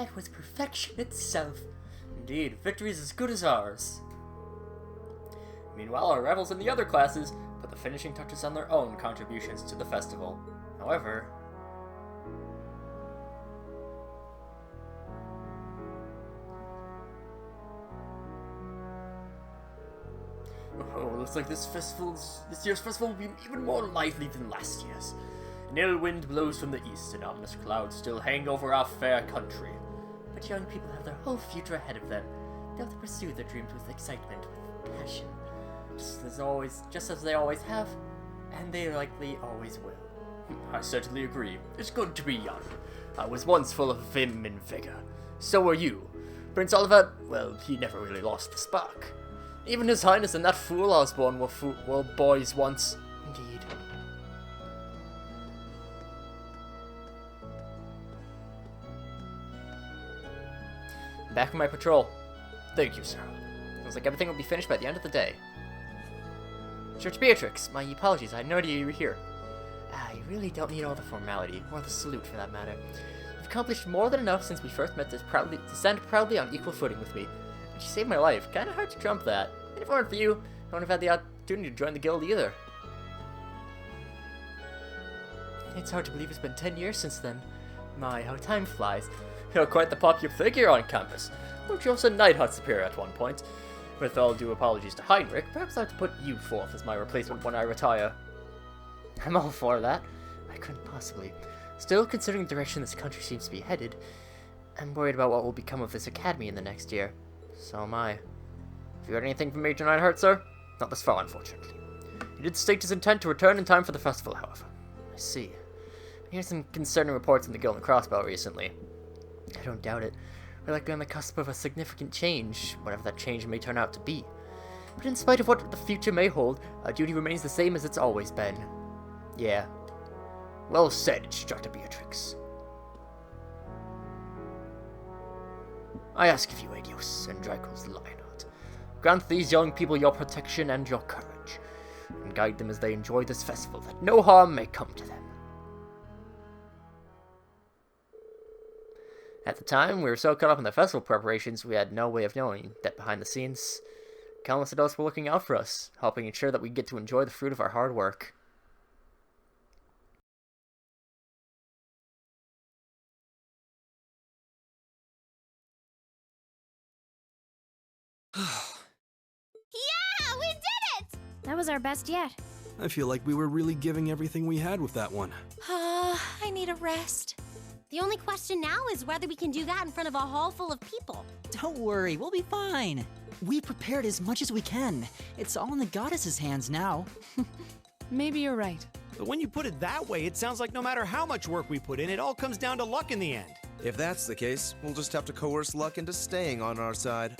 That was perfection itself. Indeed, victory is as good as ours. Meanwhile, our rivals in the other classes put the finishing touches on their own contributions to the festival. However... Oh, looks like this year's festival will be even more lively than last year's. An ill wind blows from the east, and ominous clouds still hang over our fair country. But young people have their whole future ahead of them. They'll pursue their dreams with excitement, with passion. Just as they always have, and they likely always will. I certainly agree. It's good to be young. I was once full of vim and vigor. So were you. Prince Oliver, well, he never really lost the spark. Even His Highness and that fool Osborne were boys once. Indeed. Back on my patrol. Thank you, sir. Looks like everything will be finished by the end of the day. Church Beatrix, my apologies, I had no idea you were here. You really don't need all the formality, or the salute for that matter. You've accomplished more than enough since we first met to stand proudly on equal footing with me. But you saved my life, kinda hard to trump that. And if it weren't for you, I wouldn't have had the opportunity to join the guild either. It's hard to believe it's been 10 years since then. My, how time flies. You're quite the popular figure on campus. Weren't you also Night Hut Superior at one point? With all due apologies to Heinrich, perhaps I have to put you forth as my replacement when I retire. I'm all for that. I couldn't possibly. Still, considering the direction this country seems to be headed, I'm worried about what will become of this academy in the next year. So am I. Have you heard anything from Major Nightheart, sir? Not this far, unfortunately. He did state his intent to return in time for the festival, however. I see. I heard some concerning reports in the Guild and Crossbow recently. I don't doubt it. We're likely on the cusp of a significant change, whatever that change may turn out to be. But in spite of what the future may hold, our duty remains the same as it's always been. Yeah. Well said, Instructor Beatrix. I ask of you, Adios and Draco's Lionheart, grant these young people your protection and your courage, and guide them as they enjoy this festival, that no harm may come to them. At the time, we were so caught up in the festival preparations, we had no way of knowing that behind the scenes, countless adults were looking out for us, helping ensure that we get to enjoy the fruit of our hard work. Yeah, we did it! That was our best yet. I feel like we were really giving everything we had with that one. I need a rest. The only question now is whether we can do that in front of a hall full of people. Don't worry, we'll be fine. We prepared as much as we can. It's all in the goddess's hands now. Maybe you're right. But when you put it that way, it sounds like no matter how much work we put in, it all comes down to luck in the end. If that's the case, we'll just have to coerce luck into staying on our side.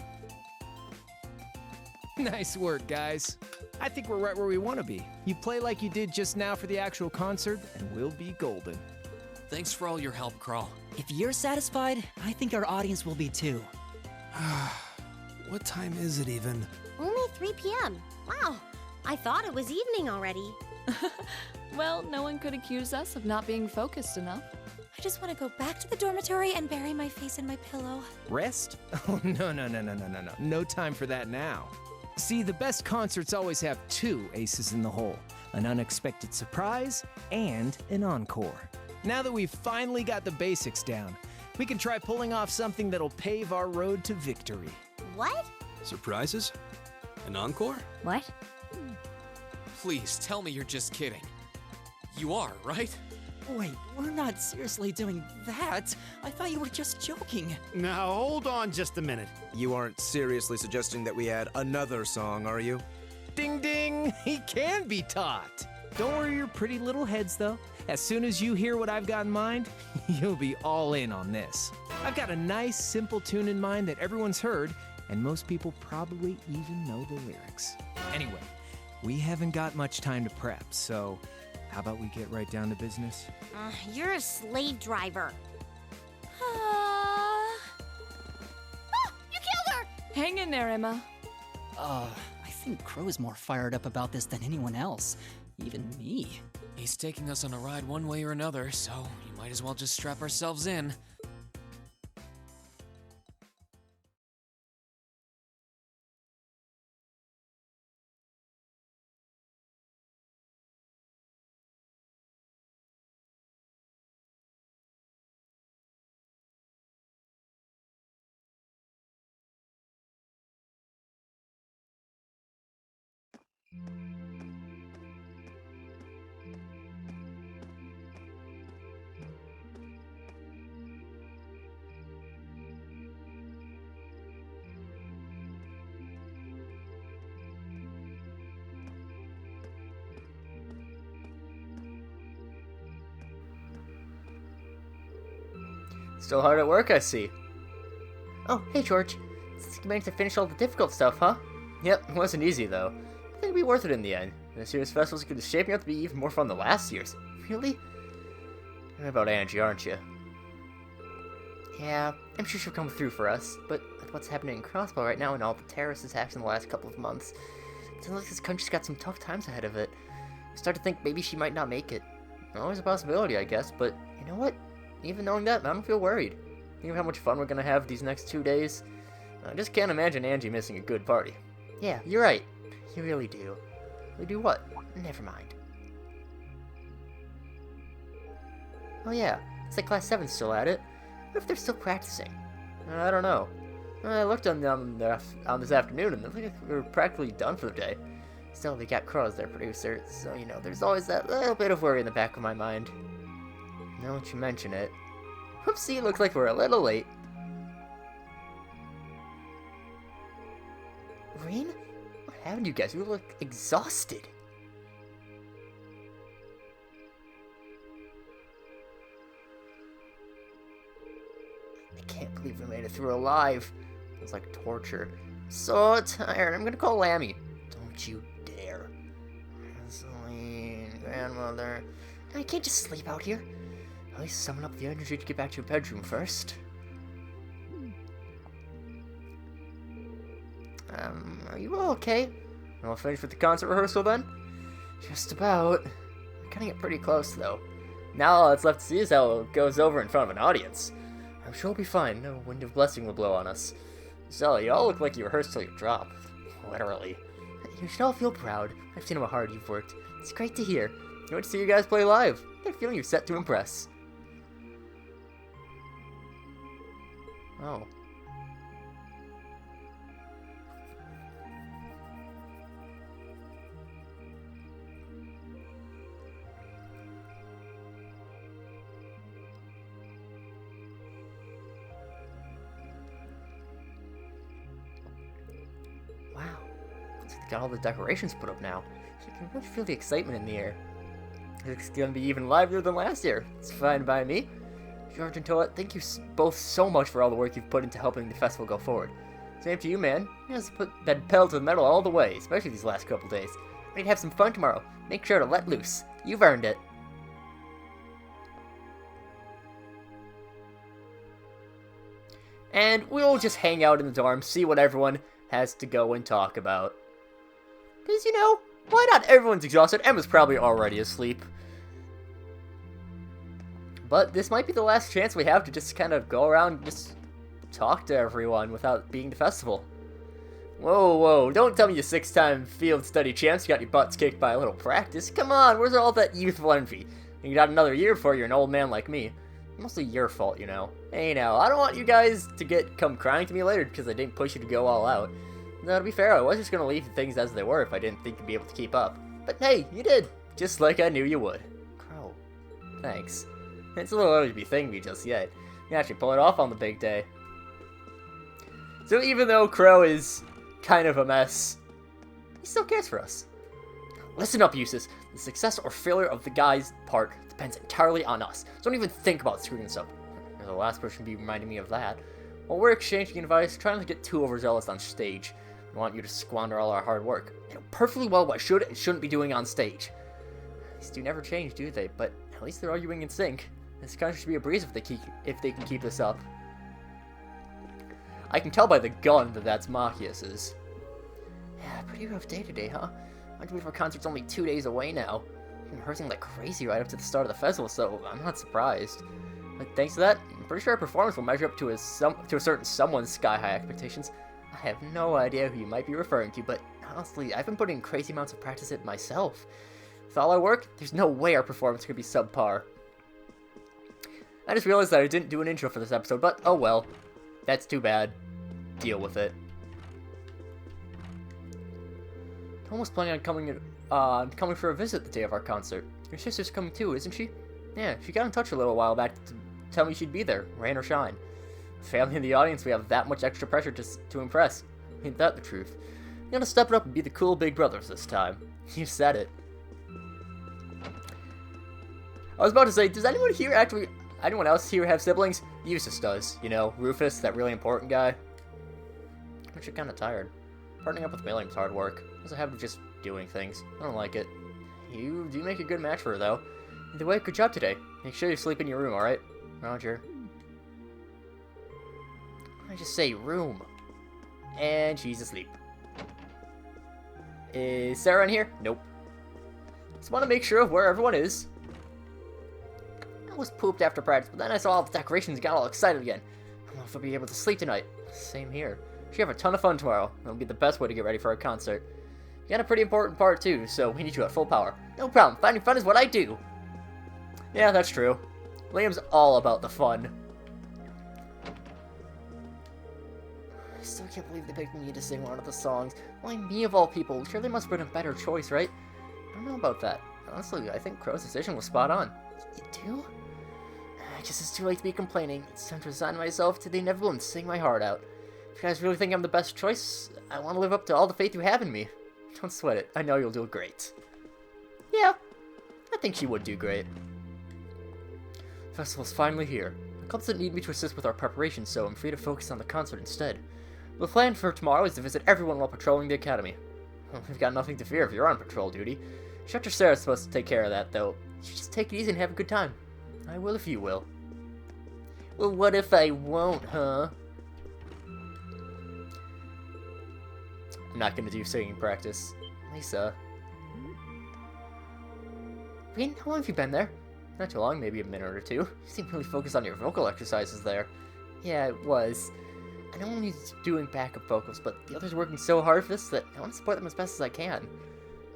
Nice work, guys. I think we're right where we want to be. You play like you did just now for the actual concert, and we'll be golden. Thanks for all your help, Crawl. If you're satisfied, I think our audience will be too. What time is it even? Only 3 p.m. Wow, I thought it was evening already. Well, no one could accuse us of not being focused enough. I just want to go back to the dormitory and bury my face in my pillow. Rest? Oh, no. No time for that now. See, the best concerts always have 2 aces in the hole. An unexpected surprise and an encore. Now that we've finally got the basics down, we can try pulling off something that'll pave our road to victory. What? Surprises? An encore? What? Please, tell me you're just kidding. You are, right? Wait, we're not seriously doing that. I thought you were just joking. Now, hold on just a minute. You aren't seriously suggesting that we add another song, are you? Ding ding! He can be taught! Don't worry your pretty little heads, though. As soon as you hear what I've got in mind, you'll be all in on this. I've got a nice, simple tune in mind that everyone's heard, and most people probably even know the lyrics. Anyway, we haven't got much time to prep, so how about we get right down to business? You're a slave driver. You killed her! Hang in there, Emma. I think Crow's more fired up about this than anyone else. Even me. He's taking us on a ride one way or another, so you might as well just strap ourselves in. Still hard at work, I see. Oh, hey George. You managed to finish all the difficult stuff, huh? Yep, it wasn't easy though. I think it'll be worth it in the end. This year's festival's going to shape me up to be even more fun than last year's. Really? You're about Angie, aren't you? Yeah, I'm sure she'll come through for us, but with what's happening in Crossbow right now and all the terrorist attacks in the last couple of months, it seems like this country's got some tough times ahead of it. I start to think maybe she might not make it. Always a possibility, I guess, but you know what? Even knowing that, I don't feel worried. Think of how much fun we're gonna have these next 2 days. I just can't imagine Angie missing a good party. Yeah, you're right. You really do. We do what? Never mind. Oh yeah, it's like Class 7's still at it. What if they're still practicing? I don't know. I looked on them on this afternoon and they were practically done for the day. Still, they got Crow as their producer, so you know, there's always that little bit of worry in the back of my mind. Now that you mention it. Whoopsie, looks like we're a little late. Rain? What happened to you guys? You look exhausted. I can't believe we made it through alive. It was like torture. So tired. I'm gonna call Lammy. Don't you dare. Celine, grandmother. I can't just sleep out here. At least summon up the energy to get back to your bedroom first. Are you all okay? All finished with the concert rehearsal then? Just about. We're cutting it pretty close though. Now all that's left to see is how it goes over in front of an audience. I'm sure we'll be fine. No wind of blessing will blow on us. So, you all look like you rehearsed till you drop. Literally. You should all feel proud. I've seen how hard you've worked. It's great to hear. I want to see you guys play live. I get a feeling you're set to impress. Oh. Wow. Looks like they got all the decorations put up now. You can really feel the excitement in the air. It's gonna be even livelier than last year. It's fine by me. George and Toa, thank you both so much for all the work you've put into helping the festival go forward. Same to you, man. You guys put that pedal to the metal all the way, especially these last couple days. Ready to have some fun tomorrow. Make sure to let loose. You've earned it. And we'll just hang out in the dorm, see what everyone has to go and talk about. Because, you know, why not? Everyone's exhausted. Emma's probably already asleep. But this might be the last chance we have to just kind of go around and just talk to everyone without being the festival. Whoa, whoa, don't tell me you 6-time field study champs got your butts kicked by a little practice. Come on, where's all that youthful envy? You got another year before you're an old man like me. Mostly your fault, you know. Hey now, I don't want you guys to come crying to me later because I didn't push you to go all out. Now, to be fair, I was just going to leave things as they were if I didn't think you'd be able to keep up. But hey, you did. Just like I knew you would. Crow. Thanks. It's a little early to be thanking me just yet. You can actually pull it off on the big day. So even though Crow is kind of a mess, he still cares for us. Listen up, Eustace. The success or failure of the guy's part depends entirely on us. So don't even think about screwing this up. You're the last person to be reminding me of that. While we're exchanging advice, try not to get too overzealous on stage. We want you to squander all our hard work. You know perfectly well what I should and shouldn't be doing on stage. These two never change, do they? But at least they're arguing in sync. This country should be a breeze if they can keep this up. I can tell by the gun that that's Machias's. Yeah, pretty rough day today, huh? I believe our concert's only 2 days away now. I'm rehearsing like crazy right up to the start of the festival, so I'm not surprised. But thanks to that, I'm pretty sure our performance will measure up to a certain someone's sky-high expectations. I have no idea who you might be referring to, but honestly, I've been putting in crazy amounts of practice at myself. With all our work, there's no way our performance could be subpar. I just realized that I didn't do an intro for this episode, but oh well. That's too bad. Deal with it. I'm almost planning on coming for a visit the day of our concert. Your sister's coming too, isn't she? Yeah, she got in touch a little while back to tell me she'd be there, rain or shine. Family in the audience, we have that much extra pressure to impress. Ain't that the truth? You gotta step it up and be the cool big brothers this time. You said it. I was about to say, does anyone else here have siblings? Eustace does. You know, Rufus, that really important guy. I'm actually kind of tired. Partnering up with William's hard work. Doesn't have to just doing things. I don't like it. You do make a good match for her, though. Either way, good job today. Make sure you sleep in your room, alright? Roger. I just say room. And she's asleep. Is Sarah in here? Nope. Just want to make sure of where everyone is. I was pooped after practice, but then I saw all the decorations and got all excited again. I don't know if I'll be able to sleep tonight. Same here. We should have a ton of fun tomorrow. It'll be the best way to get ready for our concert. You got a pretty important part too, so we need you at full power. No problem. Finding fun is what I do. Yeah, that's true. Liam's all about the fun. I still can't believe they picked me to sing one of the songs. Why me of all people? Surely must have been a better choice, right? I don't know about that. Honestly, I think Crow's decision was spot on. You do? I guess it's too late to be complaining. It's time to resign myself to the inevitable and sing my heart out. If you guys really think I'm the best choice, I want to live up to all the faith you have in me. Don't sweat it. I know you'll do great. Yeah, I think she would do great. The festival's finally here. The club doesn't need me to assist with our preparations, so I'm free to focus on the concert instead. The plan for tomorrow is to visit everyone while patrolling the academy. Well, we've got nothing to fear if you're on patrol duty. Instructor Sarah's supposed to take care of that, though. You should just take it easy and have a good time. I will if you will. Well, what if I won't, huh? I'm not gonna do singing practice. Lisa. Wait, how long have you been there? Not too long, maybe a minute or two. You seem really focused on your vocal exercises there. Yeah, it was. I know I'm doing backup vocals, but the others are working so hard for this that I want to support them as best as I can.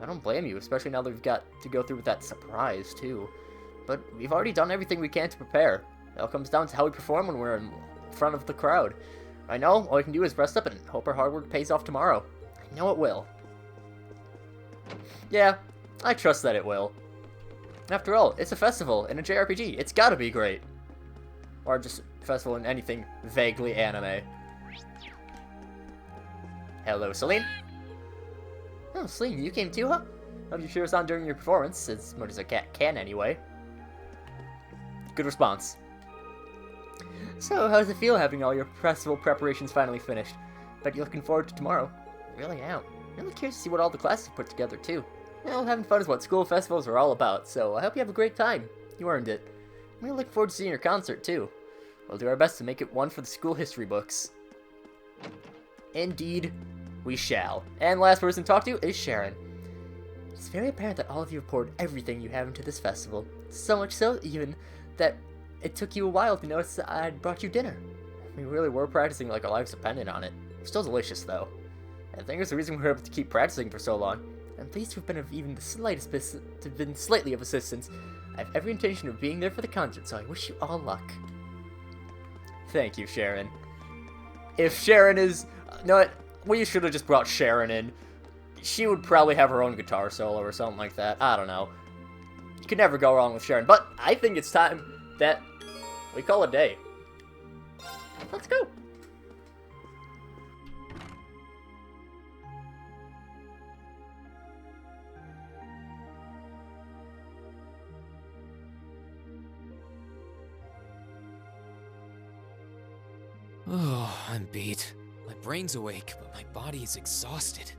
I don't blame you, especially now that we've got to go through with that surprise, too. But we've already done everything we can to prepare. It all comes down to how we perform when we're in front of the crowd. I know, all we can do is rest up and hope our hard work pays off tomorrow. I know it will. Yeah, I trust that it will. After all, it's a festival in a JRPG. It's gotta be great. Or just a festival in anything vaguely anime. Hello, Celine. Oh, Celine, you came too, huh? Hope you cheer us on during your performance, as much as a cat can anyway. Good response. So, how does it feel having all your festival preparations finally finished? Bet you're looking forward to tomorrow. I really am. I'm really curious to see what all the classes put together, too. Well, having fun is what school festivals are all about, so I hope you have a great time. You earned it. I'm really looking forward to seeing your concert, too. We'll do our best to make it one for the school history books. Indeed, we shall. And last person to talk to is Sharon. It's very apparent that all of you have poured everything you have into this festival. So much so, even, that it took you a while to notice that I'd brought you dinner. We really were practicing like our lives depended on it. Still delicious, though. I think it's the reason we were able to keep practicing for so long. I'm pleased to have been of even the slightest been slightly of assistance. I have every intention of being there for the concert, so I wish you all luck. Thank you, Sharon. If Sharon is... No, what? We should have just brought Sharon in. She would probably have her own guitar solo or something like that. I don't know. You could never go wrong with Sharon. But I think it's time that we call it a day. Let's go. Oh, I'm beat. My brain's awake, but my body is exhausted.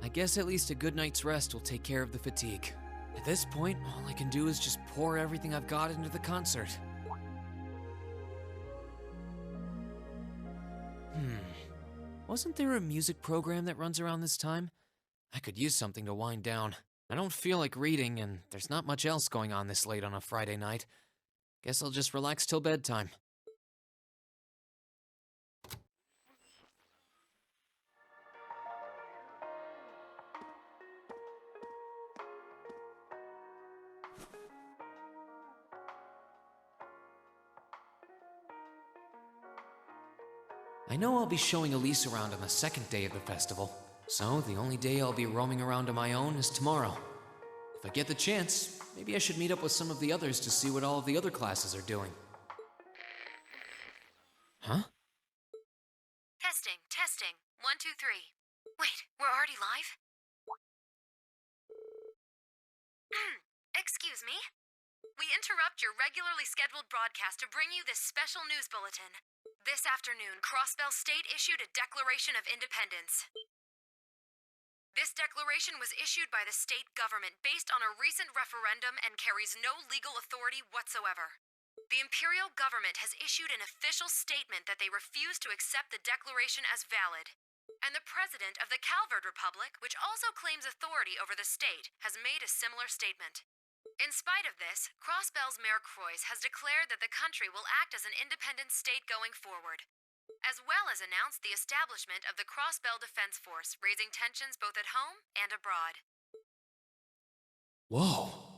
I guess at least a good night's rest will take care of the fatigue. At this point, all I can do is just pour everything I've got into the concert. Wasn't there a music program that runs around this time? I could use something to wind down. I don't feel like reading, and there's not much else going on this late on a Friday night. Guess I'll just relax till bedtime. I know I'll be showing Elise around on the second day of the festival, So the only day I'll be roaming around on my own is tomorrow. If I get the chance, maybe I should meet up with some of the others to see what all of the other classes are doing. Huh? Testing, testing. 1, 2, 3. Wait, we're already live? Excuse me? We interrupt your regularly scheduled broadcast to bring you this special news bulletin. This afternoon, Crossbell State issued a Declaration of Independence. This declaration was issued by the state government based on a recent referendum and carries no legal authority whatsoever. The imperial government has issued an official statement that they refuse to accept the declaration as valid. And the president of the Calvard Republic, which also claims authority over the state, has made a similar statement. In spite of this, Crossbell's Mayor Croix has declared that the country will act as an independent state going forward, as well as announced the establishment of the Crossbell Defense Force, raising tensions both at home and abroad. Whoa.